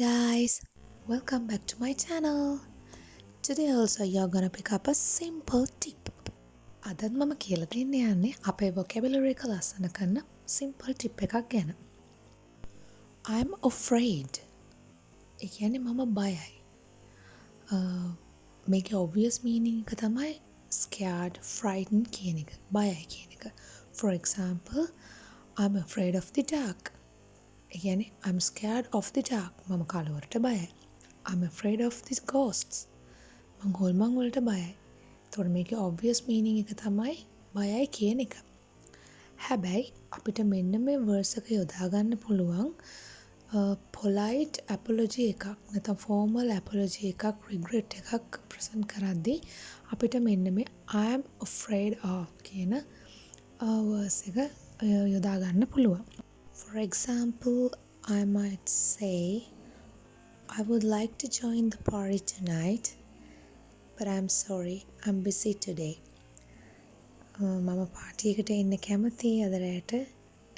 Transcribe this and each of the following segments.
guys, welcome back to my channel. Today also you're gonna pick up a simple tip. අදත් මම කියලා දෙන්න යන්නේ අපේ vocabulary එක ලස්සන කරන simple tip එකක් ගැන. I'm afraid. ඒ කියන්නේ මම බයයි. මේකේ obvious meaning එක තමයි scared, frightened කියන එක. බයයි කියන එක. For example, I'm afraid of the dark. يعني I'm scared of the dark. මම කළුවරට බයයි. I'm afraid of the ghosts. මං හොල්මන් වලට බයයි. එතකොට මේකේ obvious meaning එක තමයි බයයි කියන එක. හැබැයි අපිට මෙන්න මේ verse එක යොදා ගන්න පුළුවන් polite apology එකක් නැත්නම් formal apology එකක් regret එකක් present කරද්දී අපිට මෙන්න මේ I am afraid of කියන verse එක යොදා ගන්න පුළුවන්. For example, I might say, I would like to join the party tonight, but I'm sorry, I'm busy today. මම පාටි එකට එන්න කැමතියි අද රැට.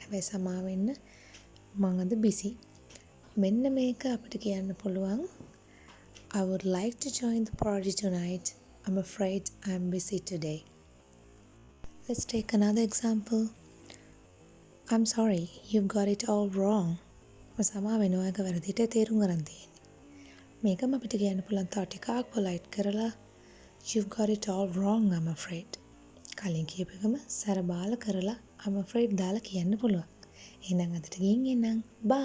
හැබැයි සමා වෙන්න මම අද busy. මෙන්න මේක අපිට කියන්න පුළුවන් I would like to join the party tonight. I'm afraid I'm busy today. Let's take another example. I'm sorry, you've got it all wrong. සමා වෙනවා එක වැරදිට තේරුම් ගන්න තියෙන්නේ. මේකම අපිට කියන්න පුළුවන් තව ටිකක් polite කරලා You've got it all wrong, I'm afraid. කලින් කියපු එකම සරබාල කරලා I'm afraid දාලා කියන්න පුළුවන්. එහෙනම් අදට ගිහින් එන්නම්. Bye.